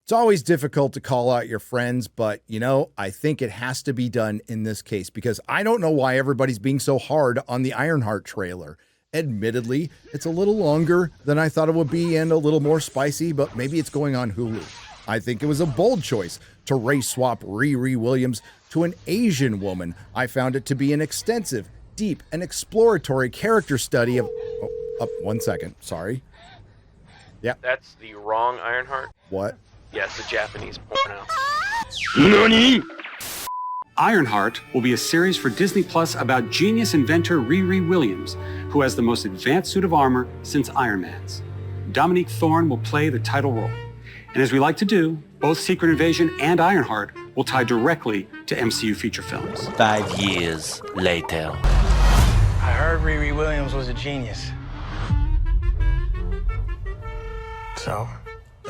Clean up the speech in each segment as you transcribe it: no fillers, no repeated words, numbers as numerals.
It's always difficult to call out your friends, but I think it has to be done in this case because I don't know why everybody's being so hard on the Ironheart trailer. Admittedly, it's a little longer than I thought it would be and a little more spicy, but maybe it's going on Hulu. I think it was a bold choice to race swap Riri Williams to an Asian woman. I found it to be an extensive, deep, and exploratory character study of... one second. Sorry. Yeah. That's the wrong Ironheart? What? Yes, the Japanese porno. NANI?! Ironheart will be a series for Disney Plus about genius inventor Riri Williams, who has the most advanced suit of armor since Iron Man's. Dominique Thorne will play the title role. And as we like to do, both Secret Invasion and Ironheart will tie directly to MCU feature films. 5 years later. I heard Riri Williams was a genius. So,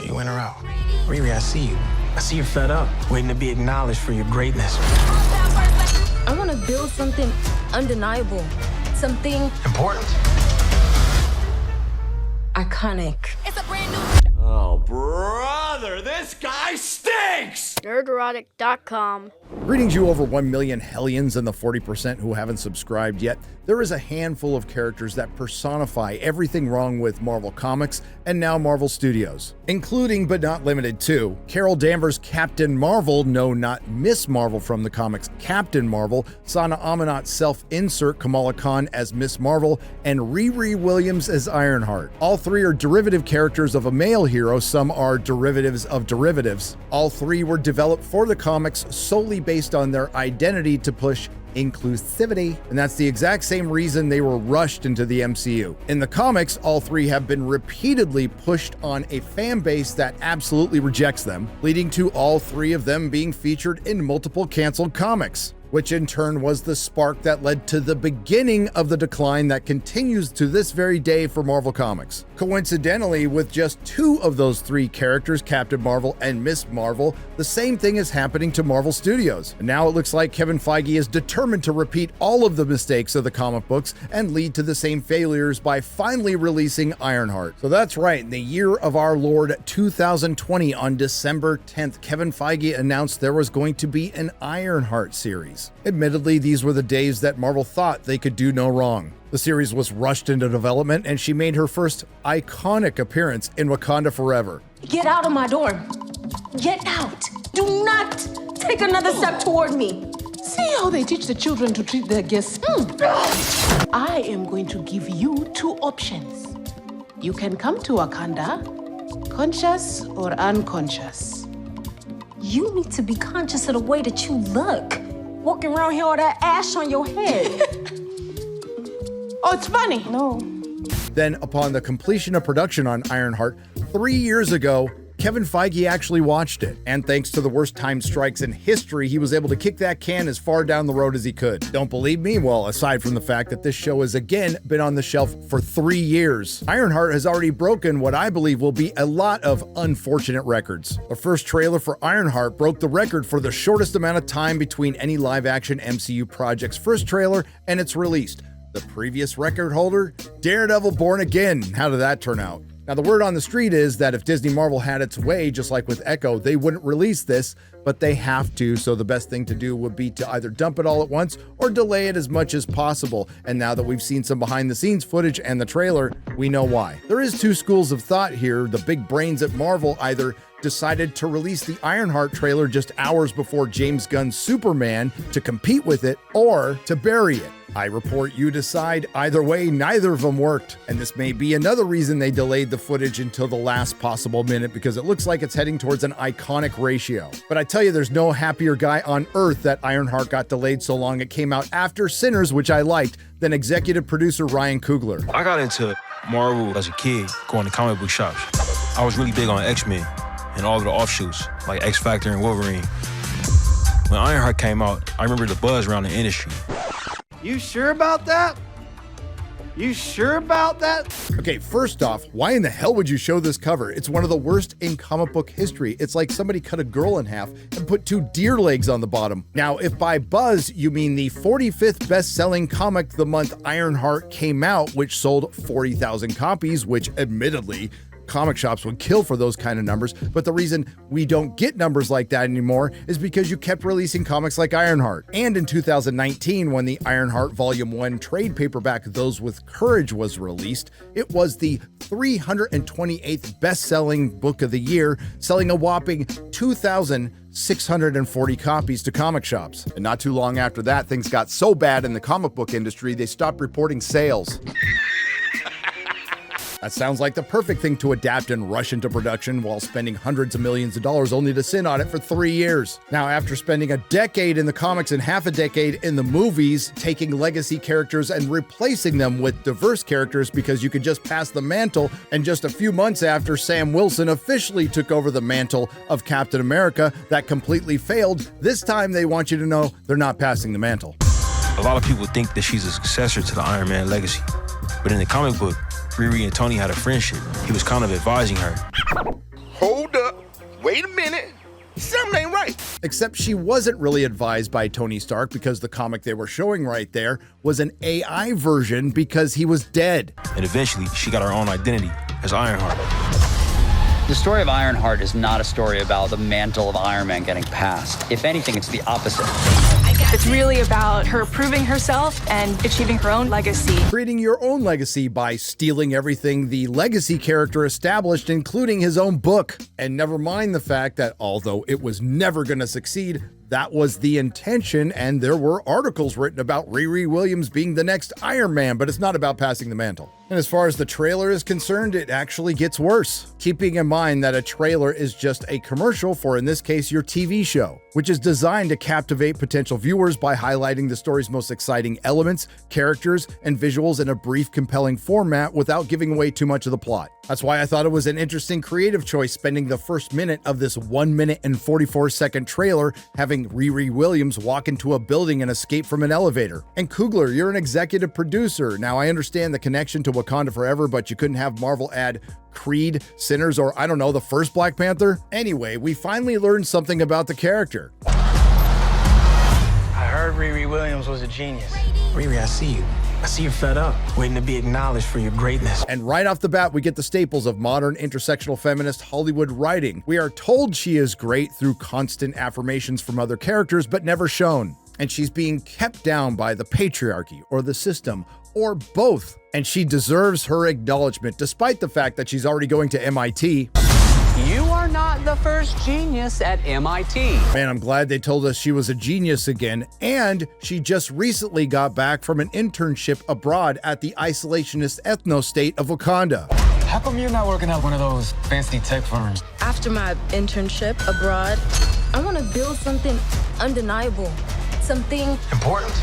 you went her out. Riri, I see you. I see you're fed up, waiting to be acknowledged for your greatness. I want to build something undeniable. Something important. Iconic. It's a brand new... Oh, brother, this guy stinks! Nerdrotic.com. Greetings, you over 1 million hellions and the 40% who haven't subscribed yet. There is a handful of characters that personify everything wrong with Marvel Comics and now Marvel Studios, including but not limited to Carol Danvers' Captain Marvel, no, not Miss Marvel from the comics Captain Marvel, Sana Amanat's self-insert Kamala Khan as Miss Marvel, and Riri Williams as Ironheart. All three are derivative characters of a male hero, some are derivatives of derivatives. All three were developed for the comics solely based on their identity to push inclusivity, and that's the exact same reason they were rushed into the MCU. In the comics, all three have been repeatedly pushed on a fan base that absolutely rejects them, leading to all three of them being featured in multiple canceled comics, which in turn was the spark that led to the beginning of the decline that continues to this very day for Marvel Comics. Coincidentally, with just two of those three characters, Captain Marvel and Miss Marvel, the same thing is happening to Marvel Studios. And now it looks like Kevin Feige is determined to repeat all of the mistakes of the comic books and lead to the same failures by finally releasing Ironheart. So that's right, in the year of our Lord 2020, on December 10th, Kevin Feige announced there was going to be an Ironheart series. Admittedly, these were the days that Marvel thought they could do no wrong. The series was rushed into development, and she made her first iconic appearance in Wakanda Forever. Get out of my door. Get out. Do not take another step toward me. See how they teach the children to treat their guests? I am going to give you two options. You can come to Wakanda, conscious or unconscious. You need to be conscious of the way that you look. Walking around here with that ash on your head. Oh, it's funny. No. Then, upon the completion of production on Ironheart 3 years ago, Kevin Feige actually watched it, and thanks to the worst time strikes in history, he was able to kick that can as far down the road as he could. Don't believe me? Well, aside from the fact that this show has again been on the shelf for 3 years, Ironheart has already broken what I believe will be a lot of unfortunate records. The first trailer for Ironheart broke the record for the shortest amount of time between any live-action MCU project's first trailer and its release. The previous record holder, Daredevil Born Again. How did that turn out? Now, the word on the street is that if Disney Marvel had its way, just like with Echo, they wouldn't release this, but they have to, so the best thing to do would be to either dump it all at once or delay it as much as possible. And now that we've seen some behind-the-scenes footage and the trailer, we know why. There is two schools of thought here. The big brains at Marvel either decided to release the Ironheart trailer just hours before James Gunn's Superman to compete with it, or to bury it. I report, you decide. Either way, neither of them worked. And this may be another reason they delayed the footage until the last possible minute, because it looks like it's heading towards an iconic ratio. But I tell you, there's no happier guy on earth that Ironheart got delayed so long it came out after Sinners, which I liked, than executive producer Ryan Coogler. I got into Marvel as a kid, going to comic book shops. I was really big on X-Men and all of the offshoots, like X-Factor and Wolverine. When Ironheart came out, I remember the buzz around the industry. You sure about that? You sure about that? Okay, first off, why in the hell would you show this cover? It's one of the worst in comic book history. It's like somebody cut a girl in half and put two deer legs on the bottom. Now, if by buzz you mean the 45th best-selling comic the month Ironheart came out, which sold 40,000 copies, which admittedly Comic shops would kill for those kind of numbers, but the reason we don't get numbers like that anymore is because you kept releasing comics like Ironheart. And in 2019, when the Ironheart Volume 1 trade paperback Those with Courage was released, it was the 328th best-selling book of the year, selling a whopping 2,640 copies to comic shops. And not too long after that, things got so bad in the comic book industry, they stopped reporting sales. That sounds like the perfect thing to adapt and rush into production while spending hundreds of millions of dollars only to sit on it for 3 years. Now, after spending a decade in the comics and half a decade in the movies, taking legacy characters and replacing them with diverse characters because you could just pass the mantle, and just a few months after Sam Wilson officially took over the mantle of Captain America that completely failed, this time they want you to know they're not passing the mantle. A lot of people think that she's a successor to the Iron Man legacy, but in the comic book, Riri and Tony had a friendship. He was kind of advising her. Hold up. Wait a minute. Something ain't right. Except she wasn't really advised by Tony Stark because the comic they were showing right there was an AI version because he was dead. And eventually, she got her own identity as Ironheart. The story of Ironheart is not a story about the mantle of Iron Man getting passed. If anything, it's the opposite. It's really about her proving herself and achieving her own legacy. Creating your own legacy by stealing everything the legacy character established, including his own book. And never mind the fact that although it was never going to succeed, that was the intention, and there were articles written about Riri Williams being the next Iron Man, but it's not about passing the mantle. And as far as the trailer is concerned, it actually gets worse. Keeping in mind that a trailer is just a commercial for, in this case, your TV show, which is designed to captivate potential viewers by highlighting the story's most exciting elements, characters, and visuals in a brief, compelling format without giving away too much of the plot. That's why I thought it was an interesting creative choice spending the first minute of this 1 minute and 44-second trailer having Riri Williams walk into a building and escape from an elevator. And Coogler, you're an executive producer. Now, I understand the connection to Wakanda Forever, but you couldn't have Marvel add Creed, Sinners, or I don't know, the first Black Panther? Anyway, we finally learned something about the character. I heard Riri Williams was a genius. Riri, I see you. I see you're fed up, waiting to be acknowledged for your greatness. And right off the bat, we get the staples of modern intersectional feminist Hollywood writing. We are told she is great through constant affirmations from other characters, but never shown. And she's being kept down by the patriarchy or the system or both. And she deserves her acknowledgement, despite the fact that she's already going to MIT. You are not the first genius at MIT. Man, I'm glad they told us she was a genius again, and she just recently got back from an internship abroad at the isolationist ethno-state of Wakanda. How come you're not working at one of those fancy tech firms? After my internship abroad, I want to build something undeniable, something important,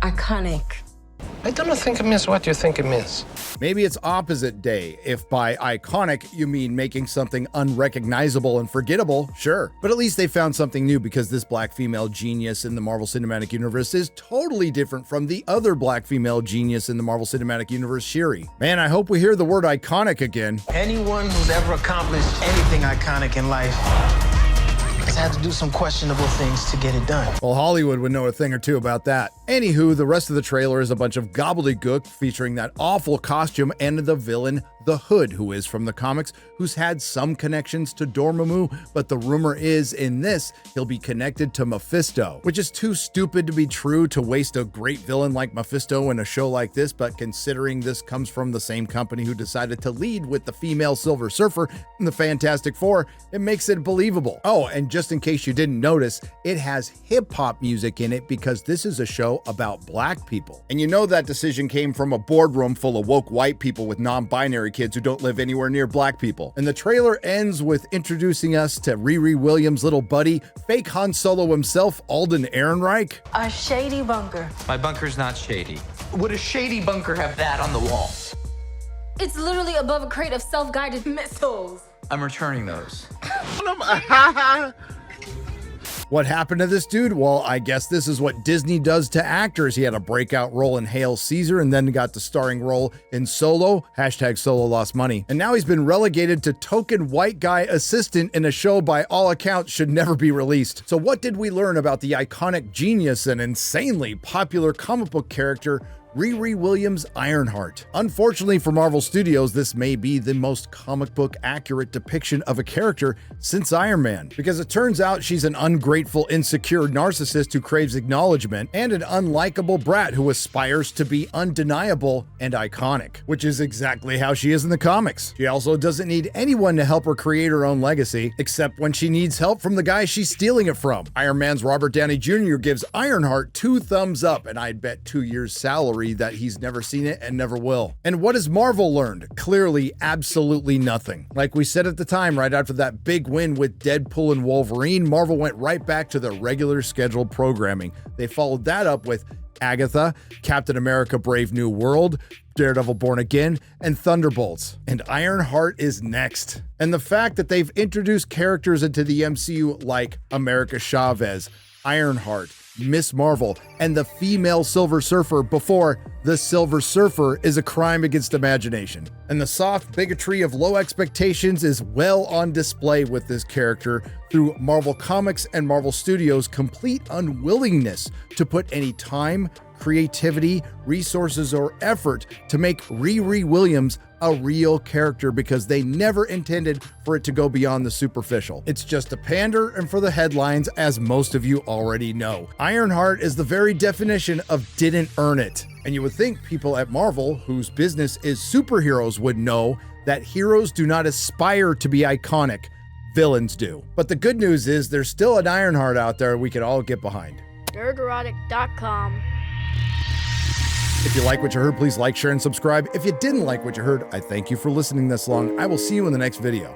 iconic. I don't think it means what you think it means. Maybe it's opposite day. If by iconic you mean making something unrecognizable and forgettable, sure. But at least they found something new because this black female genius in the Marvel Cinematic Universe is totally different from the other black female genius in the Marvel Cinematic Universe, Shuri. Man, I hope we hear the word iconic again. Anyone who's ever accomplished anything iconic in life has had to do some questionable things to get it done. Well, Hollywood would know a thing or two about that. Anywho, the rest of the trailer is a bunch of gobbledygook featuring that awful costume and the villain, the Hood, who is from the comics, who's had some connections to Dormammu, but the rumor is in this, he'll be connected to Mephisto, which is too stupid to be true to waste a great villain like Mephisto in a show like this, but considering this comes from the same company who decided to lead with the female Silver Surfer in the Fantastic Four, it makes it believable. Oh, and just in case you didn't notice, it has hip-hop music in it because this is a show about black people. And you know that decision came from a boardroom full of woke white people with non-binary kids who don't live anywhere near black people. And the trailer ends with introducing us to Riri Williams' little buddy, fake Han Solo himself, Alden Ehrenreich. A shady bunker. My bunker's not shady. Would a shady bunker have that on the wall? It's literally above a crate of self-guided missiles. I'm returning those. What happened to this dude? Well, I guess this is what Disney does to actors. He had a breakout role in Hail Caesar and then got the starring role in Solo, #Solo lost money. And now he's been relegated to token white guy assistant in a show by all accounts should never be released. So what did we learn about the iconic genius and insanely popular comic book character Riri Williams' Ironheart. Unfortunately for Marvel Studios, this may be the most comic book accurate depiction of a character since Iron Man, because it turns out she's an ungrateful, insecure narcissist who craves acknowledgement and an unlikable brat who aspires to be undeniable and iconic, which is exactly how she is in the comics. She also doesn't need anyone to help her create her own legacy, except when she needs help from the guy she's stealing it from. Iron Man's Robert Downey Jr. gives Ironheart 2 thumbs up, and I'd bet 2 years' salary that he's never seen it and never will. And what has Marvel learned? Clearly, absolutely nothing. Like we said at the time, right after that big win with Deadpool and Wolverine, Marvel went right back to their regular scheduled programming. They followed that up with Agatha, Captain America Brave New World, Daredevil Born Again, and Thunderbolts. And Ironheart is next. And the fact that they've introduced characters into the MCU like America Chavez, Ironheart, Miss Marvel, and the female Silver Surfer before the Silver Surfer is a crime against imagination. And the soft bigotry of low expectations is well on display with this character through Marvel Comics and Marvel Studios' complete unwillingness to put any time, creativity, resources, or effort to make Riri Williams a real character, because they never intended for it to go beyond the superficial. It's just a pander and for the headlines, as most of you already know. Ironheart is the very definition of didn't earn it. And you would think people at Marvel, whose business is superheroes, would know that heroes do not aspire to be iconic, villains do. But the good news is there's still an Ironheart out there we can all get behind. Nerdrotic.com. If you like what you heard, please like, share, and subscribe. If you didn't like what you heard, I thank you for listening this long. I will see you in the next video.